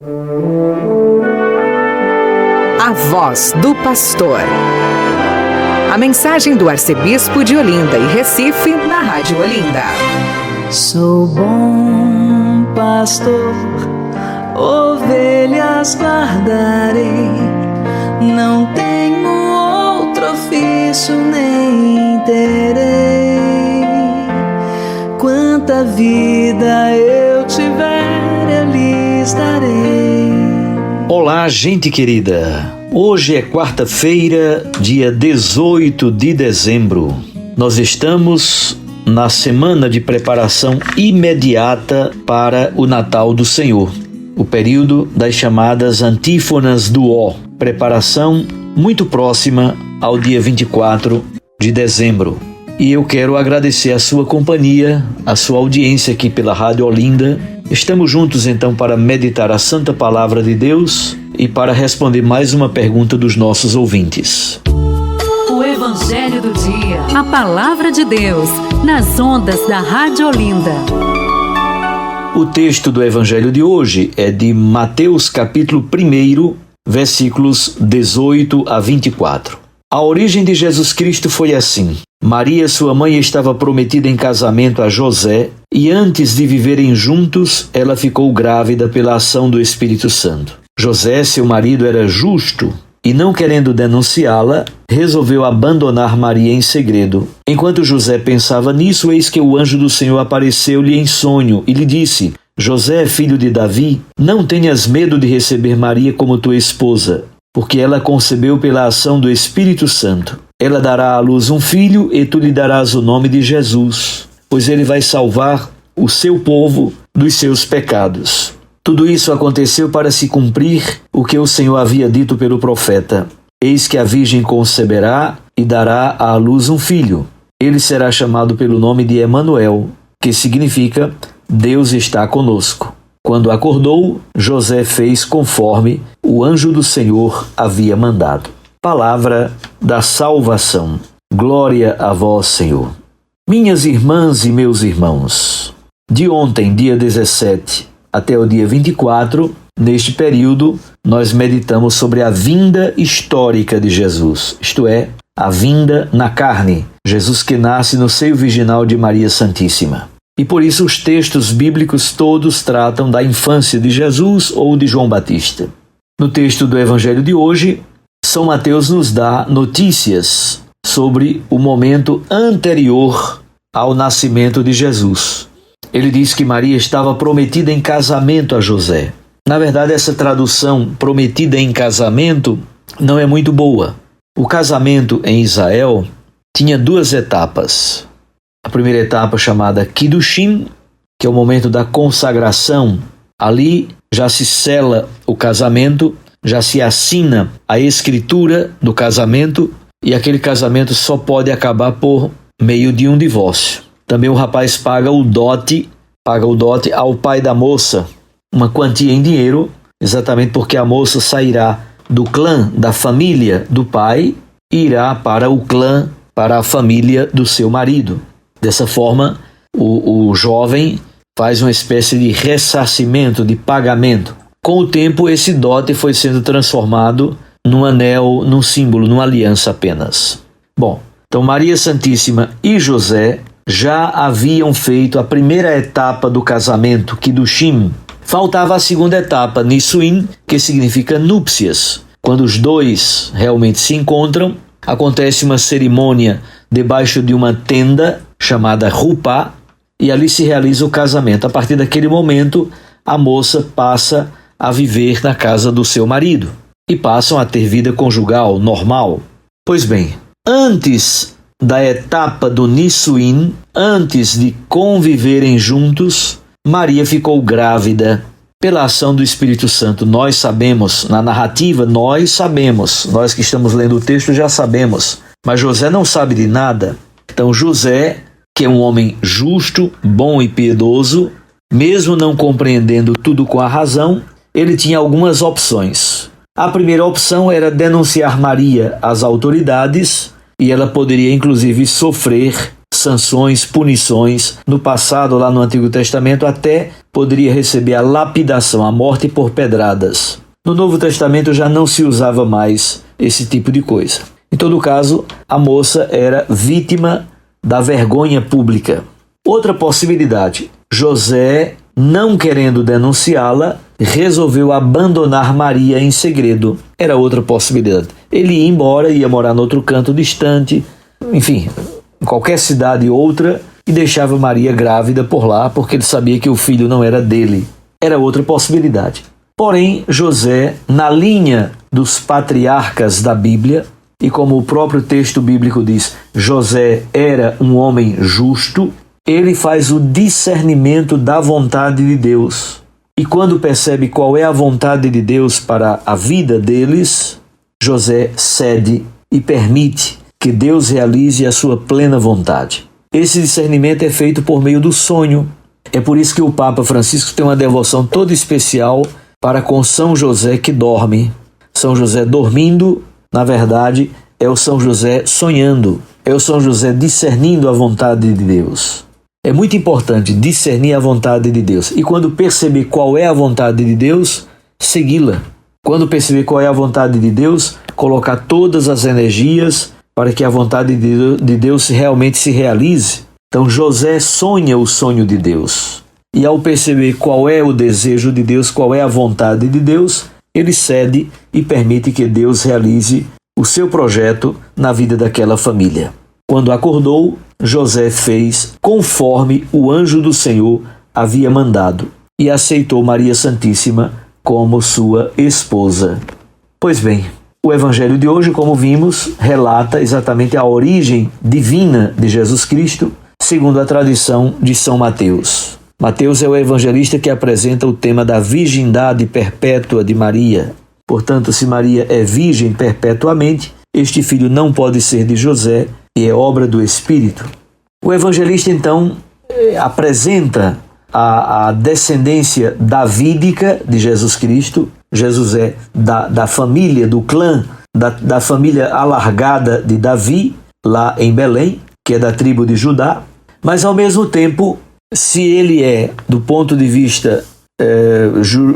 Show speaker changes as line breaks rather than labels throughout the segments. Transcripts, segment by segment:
A voz do pastor. A mensagem do arcebispo de Olinda e Recife, na Rádio Olinda.
Sou bom pastor, ovelhas guardarei, não tenho outro ofício nem terei. Quanta vida eu tiver, eu lhes darei.
Olá, gente querida! Hoje é quarta-feira, dia 18 de dezembro. Nós estamos na semana de preparação imediata para o Natal do Senhor, o período das chamadas antífonas do Ó, preparação muito próxima ao dia 24 de dezembro. E eu quero agradecer a sua companhia, a sua audiência aqui pela Rádio Olinda. Estamos juntos então para meditar a Santa Palavra de Deus e para responder mais uma pergunta dos nossos ouvintes.
O Evangelho do Dia, a Palavra de Deus, nas ondas da Rádio Olinda.
O texto do Evangelho de hoje é de Mateus capítulo 1, versículos 18 a 24. A origem de Jesus Cristo foi assim. Maria, sua mãe, estava prometida em casamento a José e antes de viverem juntos, ela ficou grávida pela ação do Espírito Santo. José, seu marido, era justo e, não querendo denunciá-la, resolveu abandonar Maria em segredo. Enquanto José pensava nisso, eis que o anjo do Senhor apareceu-lhe em sonho e lhe disse: José, filho de Davi, não tenhas medo de receber Maria como tua esposa, porque ela concebeu pela ação do Espírito Santo. Ela dará à luz um filho e tu lhe darás o nome de Jesus, pois ele vai salvar o seu povo dos seus pecados. Tudo isso aconteceu para se cumprir o que o Senhor havia dito pelo profeta. Eis que a virgem conceberá e dará à luz um filho. Ele será chamado pelo nome de Emanuel, que significa Deus está conosco. Quando acordou, José fez conforme o anjo do Senhor havia mandado. Palavra da salvação. Glória a vós, Senhor. Minhas irmãs e meus irmãos, de ontem, dia 17, até o dia 24, neste período, nós meditamos sobre a vinda histórica de Jesus, isto é, a vinda na carne, Jesus que nasce no seio virginal de Maria Santíssima. E por isso os textos bíblicos todos tratam da infância de Jesus ou de João Batista. No texto do Evangelho de hoje, São Mateus nos dá notícias sobre o momento anterior ao nascimento de Jesus. Ele diz que Maria estava prometida em casamento a José. Na verdade, essa tradução, prometida em casamento, não é muito boa. O casamento em Israel tinha duas etapas. A primeira etapa chamada Kiddushim, que é o momento da consagração. Ali já se sela o casamento, já se assina a escritura do casamento e aquele casamento só pode acabar por meio de um divórcio. Também o rapaz paga o dote ao pai da moça, uma quantia em dinheiro, exatamente porque a moça sairá do clã, da família do pai, e irá para o clã, para a família do seu marido. Dessa forma, o jovem faz uma espécie de ressarcimento, de pagamento. Com o tempo, esse dote foi sendo transformado num anel, num símbolo, numa aliança apenas. Bom, então Maria Santíssima e José já haviam feito a primeira etapa do casamento, Kiddushim. Faltava a segunda etapa, Nisuim, que significa núpcias. Quando os dois realmente se encontram, acontece uma cerimônia debaixo de uma tenda chamada Rupá, e ali se realiza o casamento. A partir daquele momento, a moça passa a viver na casa do seu marido e passam a ter vida conjugal normal. Pois bem, antes da etapa do Nisuim, antes de conviverem juntos, Maria ficou grávida pela ação do Espírito Santo. Nós sabemos, na narrativa, nós que estamos lendo o texto já sabemos, mas José não sabe de nada. Então José, que é um homem justo, bom e piedoso, mesmo não compreendendo tudo com a razão, ele tinha algumas opções. A primeira opção era denunciar Maria às autoridades e ela poderia inclusive sofrer sanções, punições. No passado, lá no Antigo Testamento, até poderia receber a lapidação, a morte por pedradas. No Novo Testamento já não se usava mais esse tipo de coisa. Em todo caso, a moça era vítima da vergonha pública. Outra possibilidade, José, não querendo denunciá-la, resolveu abandonar Maria em segredo. Era outra possibilidade. Ele ia embora, ia morar em outro canto distante, enfim, em qualquer cidade ou outra, e deixava Maria grávida por lá, porque ele sabia que o filho não era dele. Era outra possibilidade. Porém, José, na linha dos patriarcas da Bíblia, e como o próprio texto bíblico diz, José era um homem justo, ele faz o discernimento da vontade de Deus. E quando percebe qual é a vontade de Deus para a vida deles, José cede e permite que Deus realize a sua plena vontade. Esse discernimento é feito por meio do sonho. É por isso que o Papa Francisco tem uma devoção toda especial para com São José que dorme. São José dormindo, na verdade, é o São José sonhando. É o São José discernindo a vontade de Deus. É muito importante discernir a vontade de Deus. E quando perceber qual é a vontade de Deus, segui-la. Quando perceber qual é a vontade de Deus, colocar todas as energias para que a vontade de Deus realmente se realize. Então José sonha o sonho de Deus. E ao perceber qual é o desejo de Deus, qual é a vontade de Deus, ele cede e permite que Deus realize o seu projeto na vida daquela família. Quando acordou, José fez conforme o anjo do Senhor havia mandado e aceitou Maria Santíssima como sua esposa. Pois bem, o Evangelho de hoje, como vimos, relata exatamente a origem divina de Jesus Cristo, segundo a tradição de São Mateus. Mateus é o evangelista que apresenta o tema da virgindade perpétua de Maria. Portanto, se Maria é virgem perpetuamente, este filho não pode ser de José e é obra do Espírito. O evangelista, então, apresenta a descendência davídica de Jesus Cristo. Jesus é da família, do clã, da família alargada de Davi, lá em Belém, que é da tribo de Judá. Mas, ao mesmo tempo, se ele é, do ponto de vista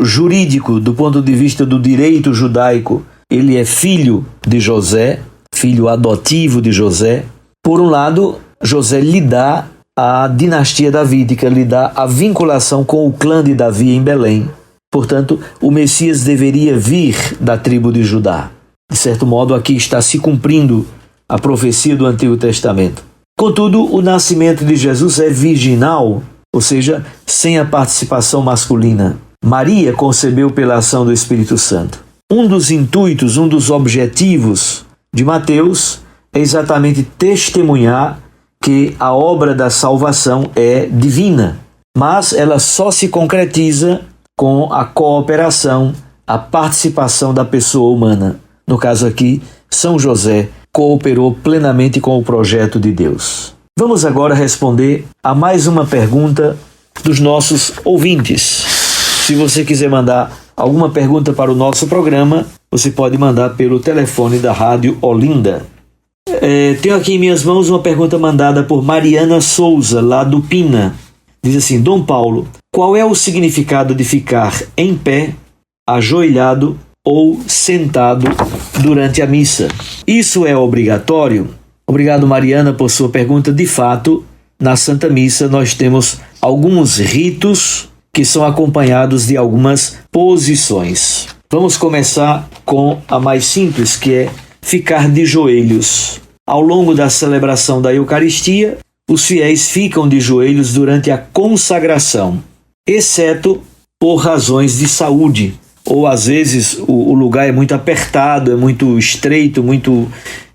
jurídico, do ponto de vista do direito judaico, ele é filho de José, filho adotivo de José. Por um lado, José lhe dá a dinastia davídica, lhe dá a vinculação com o clã de Davi em Belém. Portanto, o Messias deveria vir da tribo de Judá. De certo modo, aqui está se cumprindo a profecia do Antigo Testamento. Contudo, o nascimento de Jesus é virginal, ou seja, sem a participação masculina. Maria concebeu pela ação do Espírito Santo. Um dos intuitos, um dos objetivos de Mateus é exatamente testemunhar que a obra da salvação é divina, mas ela só se concretiza com a cooperação, a participação da pessoa humana. No caso aqui, São José cooperou plenamente com o projeto de Deus. Vamos agora responder a mais uma pergunta dos nossos ouvintes. Se você quiser mandar alguma pergunta para o nosso programa, você pode mandar pelo telefone da Rádio Olinda. Tenho aqui em minhas mãos uma pergunta mandada por Mariana Souza, lá do Pina. Diz assim: Dom Paulo, qual é o significado de ficar em pé, ajoelhado ou sentado durante a missa? Isso é obrigatório? Obrigado, Mariana, por sua pergunta. De fato, na Santa Missa nós temos alguns ritos que são acompanhados de algumas posições. Vamos começar com a mais simples, que é ficar de joelhos. Ao longo da celebração da Eucaristia, os fiéis ficam de joelhos durante a consagração, exceto por razões de saúde. Ou às vezes o lugar é muito apertado, é muito estreito,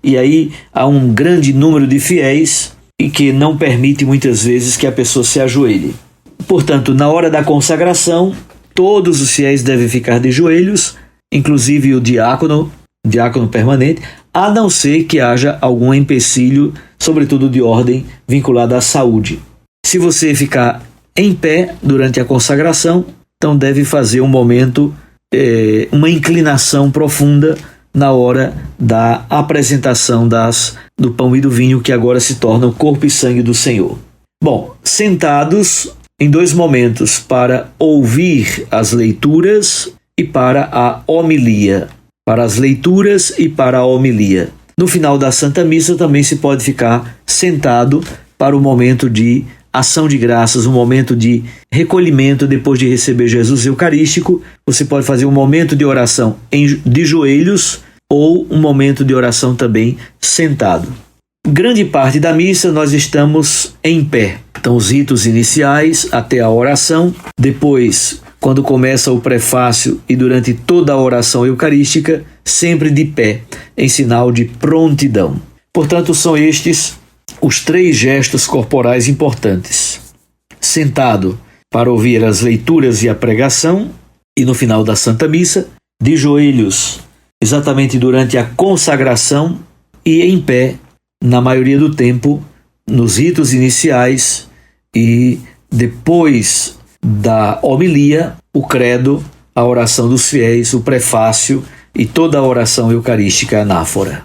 e aí há um grande número de fiéis e que não permite muitas vezes que a pessoa se ajoelhe. Portanto, na hora da consagração, todos os fiéis devem ficar de joelhos, inclusive o diácono permanente, a não ser que haja algum empecilho, sobretudo de ordem vinculada à saúde. Se você ficar em pé durante a consagração, então deve fazer um momento, uma inclinação profunda na hora da apresentação das do pão e do vinho, que agora se tornam corpo e sangue do Senhor. Bom, sentados em dois momentos, para ouvir as leituras e para a homilia. Para as leituras e para a homilia. No final da Santa Missa também se pode ficar sentado para o momento de ação de graças, um momento de recolhimento depois de receber Jesus Eucarístico. Você pode fazer um momento de oração de joelhos ou um momento de oração também sentado. Grande parte da missa nós estamos em pé. Então, os ritos iniciais até a oração, depois, quando começa o prefácio e durante toda a oração eucarística, sempre de pé, em sinal de prontidão. Portanto, são estes os três gestos corporais importantes. Sentado para ouvir as leituras e a pregação, e no final da Santa Missa, de joelhos, exatamente durante a consagração, e em pé, na maioria do tempo, nos ritos iniciais e depois da homilia, o credo, a oração dos fiéis, o prefácio e toda a oração eucarística anáfora.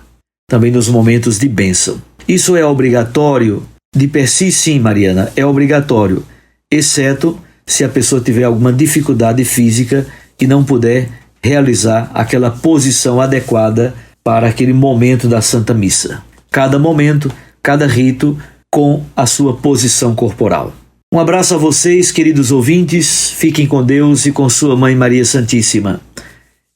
Também nos momentos de bênção. Isso é obrigatório? De per si, sim, Mariana, é obrigatório, exceto se a pessoa tiver alguma dificuldade física e não puder realizar aquela posição adequada para aquele momento da Santa Missa. Cada momento, cada rito com a sua posição corporal. Um abraço a vocês, queridos ouvintes, fiquem com Deus e com sua Mãe Maria Santíssima.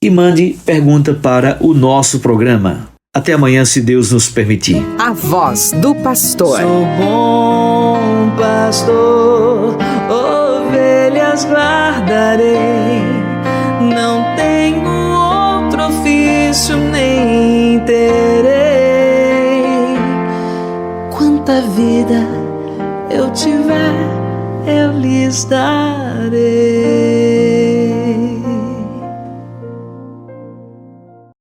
E mande pergunta para o nosso programa. Até amanhã, se Deus nos permitir.
A voz do pastor.
Sou bom pastor, ovelhas guardarei, não tenho outro ofício nem terei. Quanta vida eu tiver, eu lhes darei.